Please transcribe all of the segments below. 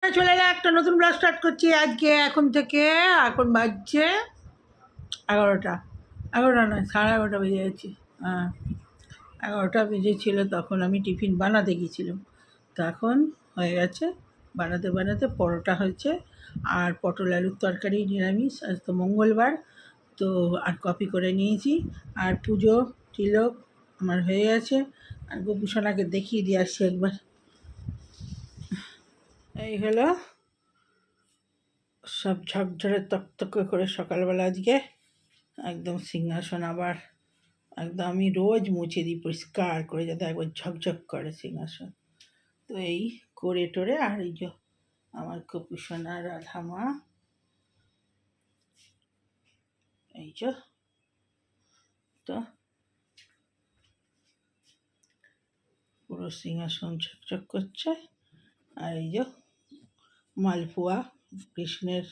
চলে এলাম, একটা নতুন ব্লগ স্টার্ট করছি আজকে। এখন থেকে এখন বাজছে 11টা। 11টা নয়, 11:30 বেজে গেছি। হ্যাঁ, 11টা বেজেছিল, তখন আমি টিফিন বানাতে গিয়েছিলাম। তো এখন হয়ে গেছে, বানাতে বানাতে পরোটা হয়েছে আর পটল আলুর তরকারি নিরামিষ। আজ তো মঙ্গলবার, তো আর কপি করে নিয়েছি। আর পুজো তিলক আমার হয়ে গেছে। আর গোপুসোনাকে দেখিয়ে দিয়ে আসছি একবার। এই হলো সব ঝকঝরে তকতকে করে সকালবেলা আজকে একদম সিংহাসন আবার একদম আমি রোজ মুছে দিই পরিষ্কার করে, যাতে একবার ঝকঝক করে সিংহাসন। তো এই করে টোরে, আর এই যে আমার কপুসোনা রাধা মা, এই যে তো পুরো সিংহাসন ঝকঝক করছে। আর এই যে মালপোয়া, কৃষ্ণের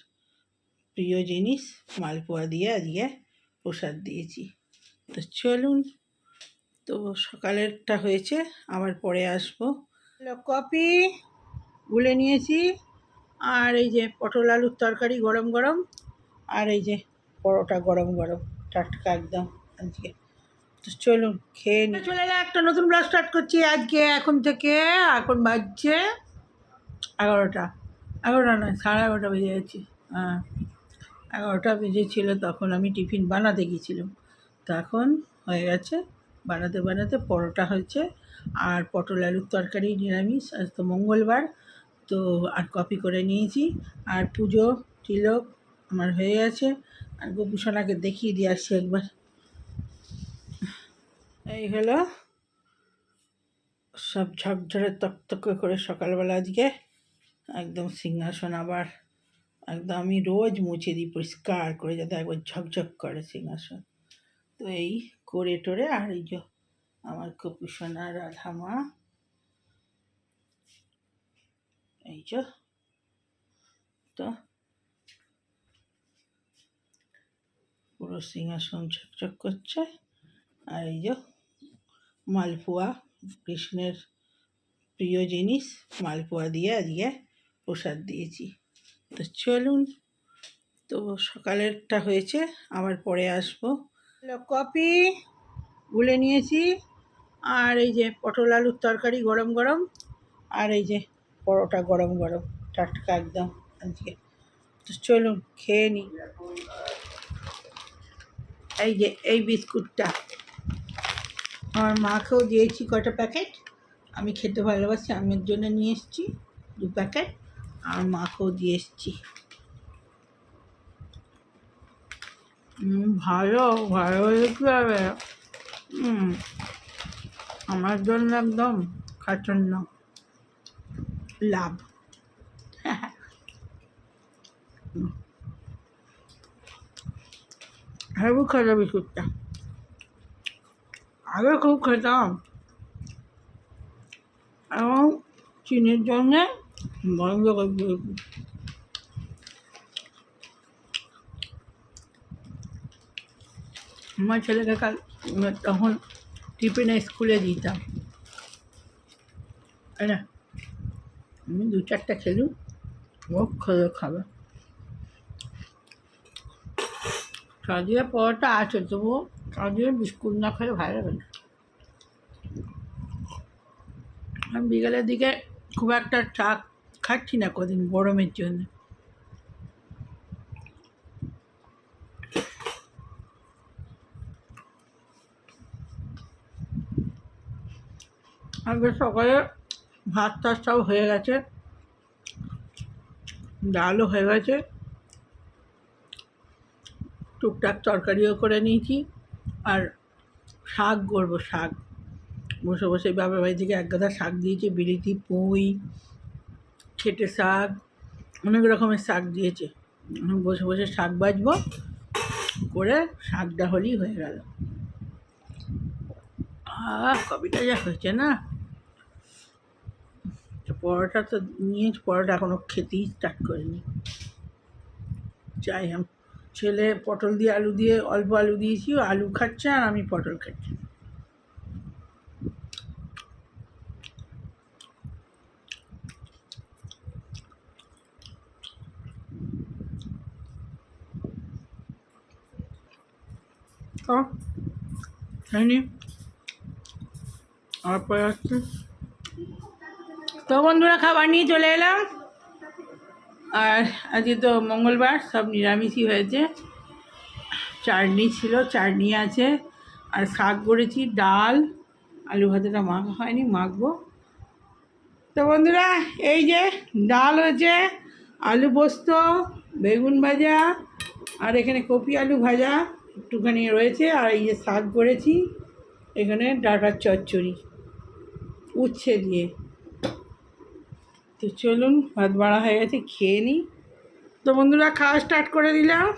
প্রিয় জিনিস, মালপোয়া দিয়ে আজকে প্রসাদ দিয়েছি। তো চলুন, তো সকালেরটা হয়েছে, আবার পরে আসবো। কপি গুলে নিয়েছি, আর এই যে পটল আলুর তরকারি গরম গরম, আর এই যে পরোটা গরম গরম টাটকা একদম আজকে। তো চলুন খেয়ে নিই। চলে এলাম, একটা নতুন ব্লগ স্টার্ট করছি আজকে। এখন থেকে এখন বাজছে 11টা। 11টা নয়, 11:30 বেজে গেছি। হ্যাঁ, 11টা বেজেছিল, তখন আমি টিফিন বানাতে গিয়েছিলাম। তো এখন হয়ে গেছে, বানাতে বানাতে পরোটা হয়েছে আর পটল আলুর তরকারি নিরামিষ। আজ তো মঙ্গলবার, তো আর কপি করে নিয়েছি। আর পুজো তিলক আমার হয়ে গেছে। আর গোপুসোনাকে দেখিয়ে দিয়ে আসছি একবার। এই হলো সব ঝকঝরে তকতকে করে সকালবেলা আজকে একদম সিংহাসন আবার একদম আমি রোজ মুছে দিই পরিষ্কার করে, যাতে একবার ঝকঝক করে সিংহাসন। তো এই করে টোরে, আর এই যে আমার কপুসোনা রাধা মা, এই যে তো পুরো সিংহাসন ঝকঝক করছে। আর এই যে মালপোয়া, কৃষ্ণের প্রিয় জিনিস, মালপোয়া দিয়ে আজকে প্রসাদ দিয়েছি। তো চলুন, তো সকালেরটা হয়েছে, আবার পরে আসবো। কপি গুলে নিয়েছি, আর এই যে পটল আলুর তরকারি গরম গরম, আর এই যে পরোটা গরম গরম টাটকা একদম আজকে। তো চলুন খেয়ে নিই। এই যে এই বিস্কুটটা আমার মাকেও দিয়েছি কটা প্যাকেট। আমি খেতে ভালোবাসি, আমের জন্য নিয়ে এসেছি 2 প্যাকেট, আর মাকেও দিয়ে এসেছি। ভালো ভালো হলে কী হবে, আমার জন্য একদম খাচ্ছন্ন লাভ। হেবি খেতে বিস্কুটটা, আগে খুব খেতাম, এবং চিনির জন্যে বন্ধ করে দিয়েছি। আমার ছেলেকে কাল তখন টিফিনে স্কুলে দিতাম, তাই না, আমি 2-4টা খেলুম, ও খাবে। কাজে পরোটা আছে, তবুও কাজে বিস্কুট না খেলে ভালো লাগে না। আমি বিকেলের দিকে খুব একটা চা খাচ্ছি না কদিন, গরমের জন্য। আগে সকালে ভাত টাত সব হয়ে গেছে, ডালও হয়ে গেছে, টুকটাক তরকারিও করে নিয়েছি। আর শাক করবো, শাক বসে বসে বাবার বাড়ি থেকে 1 গাদা শাক দিয়েছে, বিলিতি, পুঁই, খেটে শাক, অনেক রকমের শাক দিয়েছে। বসে বসে শাক বাজবো, করে শাকটা হলেই হয়ে গেল। কপিটা যা হয়েছে না। পরোটা তো নিয়েছি, পরোটা এখনও খেতেই স্টার্ট করিনি। চাই ছেলে পটল দিয়ে আলু দিয়ে, অল্প আলু দিয়েছি, আলু খাচ্ছে আর আমি পটল খাচ্ছি। তো হয়নি আর পরে আসছে। তো বন্ধুরা খাবার নিয়ে চলে এলাম। আর আজকে তো মঙ্গলবার, সব নিরামিষই হয়েছে। চাটনি ছিল, চাটনি আছে, আর শাক করেছি, ডাল, আলু ভাজাটা মাখা হয়নি, মাখবো। তো বন্ধুরা এই যে ডাল হয়েছে, আলু পোস্ত, বেগুন ভাজা, আর এখানে কপি আলু ভাজা একটুখানি রয়েছে, আর এই যে শাক করেছি, এখানে ডাঁটার চচ্চড়ি উচ্ছে দিয়ে। তো চলুন, ভাত বাড়া হয়ে গেছে, খেয়ে নিই। তো বন্ধুরা খাওয়া স্টার্ট করে দিলাম।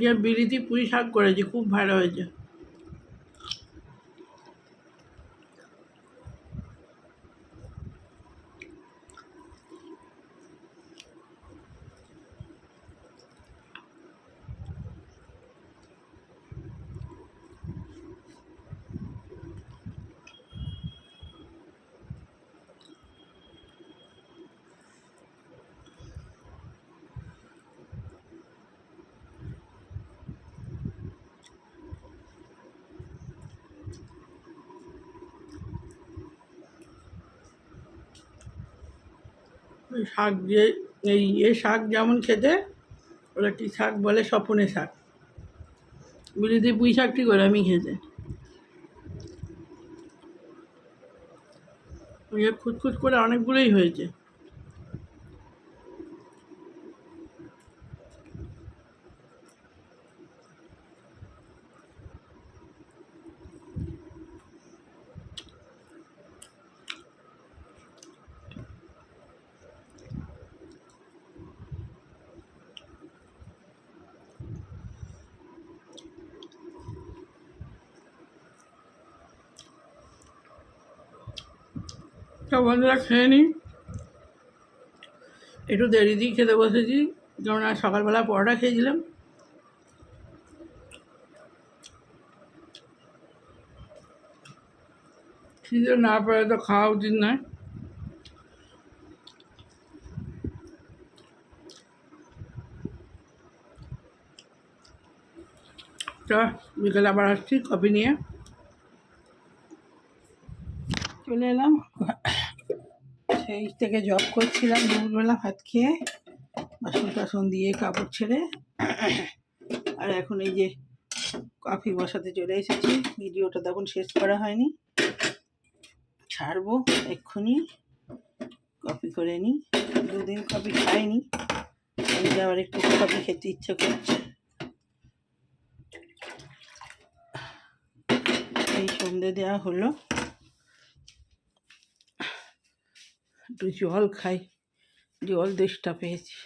যে বিলিতি পুঁই শাক করেছি, খুব ভালো হয়েছে। শাক দিয়ে এই শাক যেমন খেতে, ওরা কি শাক বলে, স্বপনের শাক। বিলিতি পুঁই শাক ঠিক করে আমি খেতে, ওই খুঁতখুত করে অনেকগুলোই হয়েছে। তো বন্ধুরা খেয়ে নিই, একটু দেরি দিয়ে খেতে বসেছি, যেমন আর সকালবেলা পরোটা খেয়েছিলাম। খিদে না পারে তো খাওয়া উচিত নয়। তো বিকেলে আবার আসছি কফি নিয়ে। চলে এলাম, সেই থেকে জব করছিলাম, দুপুরবেলা ভাত খেয়ে বাসন টাসন দিয়ে কাপড় ছেড়ে, আর এখন এই যে কফি বসাতে চলে এসেছি। ভিডিওটা তখন শেষ করা হয়নি, ছাড়বো এক্ষুনি। কফি করে নিই, দুদিন কফি খাইনি, আজকে আবার একটু কফি খেতে ইচ্ছে করছে। এই সন্ধে দেওয়া হলো, একটু জল খাই, জল দেশটা পেয়েছি।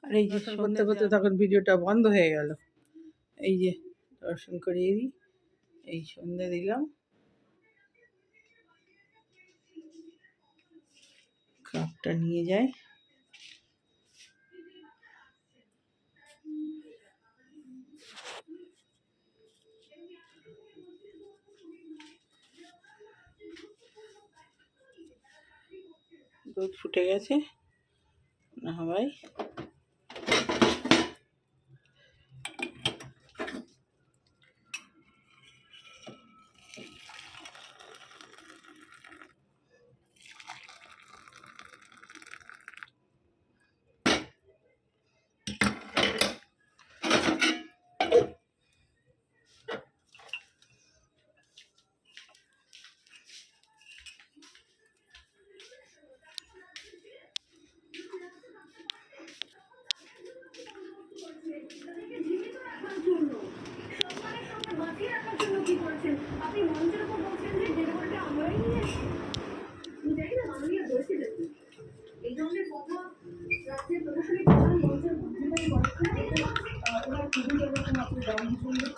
আর এই যে করতে করতে তখন ভিডিওটা বন্ধ হয়ে গেল। এই যে দর্শন করিয়ে দিই, এই সন্ধে দিলাম, কাপটা নিয়ে যাই। দুধ ফুটে গেছে, না ভাই।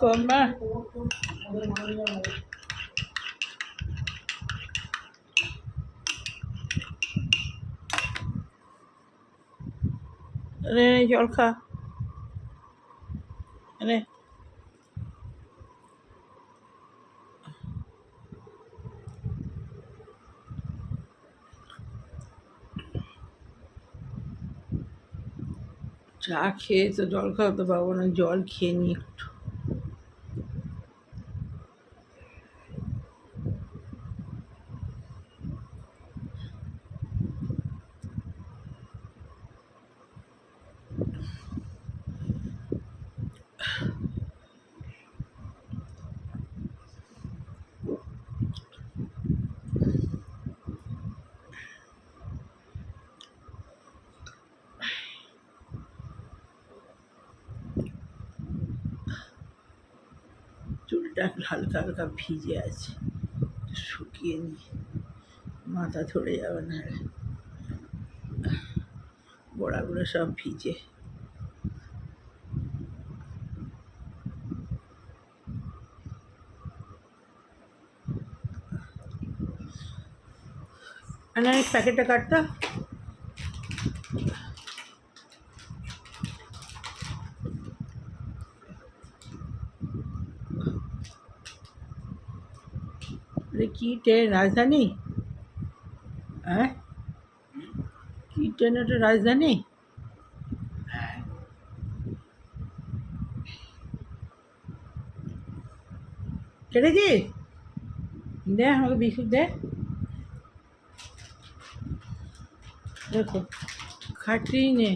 কমা রে জল খা রে চা খেয়ে তো জল খাওয়াতে পারবো না, জল খেয়ে নি একটু। চুলটা হালকা হালকা ভিজে আছে, শুকিয়ে নি, মাথা ধরে যাবে না, গোড়াগুলো সব ভিজে। এক প্যাকেটটা কাটতা কি ট্রেন রাজধানী? হ্যাঁ কি ট্রেন ওটা রাজধানী? কেটেছি দে আমাকে বিস্কুট দে, দেখো খাটিয়ে নে।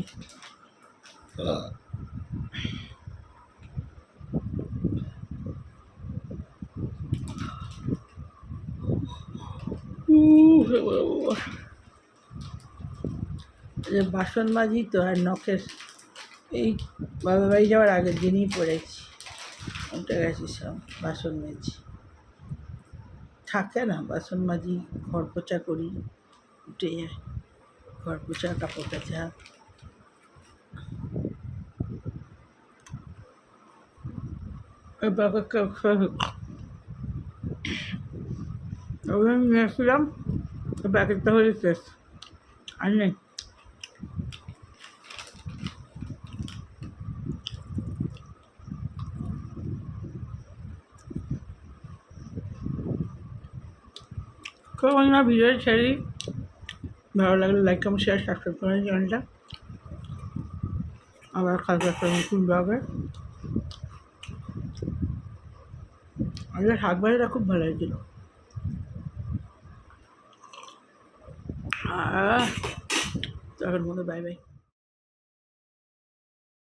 বাসন মাজি তো, আর নখের এই বাবা বাড়ি যাওয়ার আগের দিনই পড়েছি, উঠে গেছি সব বাসন মেজি, থাকে না বাসন মাজি, ঘর পোছা করি, উঠে যায় ঘর পোছা, কাপড় কাচা। ওখানে নিয়েছিলাম, প্যাকেটটা হয়ে শেষ, আর নেই। কোন না ভিডিও ছেড়ে, ভালো লাগলে লাইক কমেন্ট শেয়ার সাবস্ক্রাইব করেন চ্যানেলটা। আবার কালকে একটা নতুন ব্লগে। আজকে শাক ভাজাটা খুব ভালো হয়েছিল। তখন মনে বাই বাই।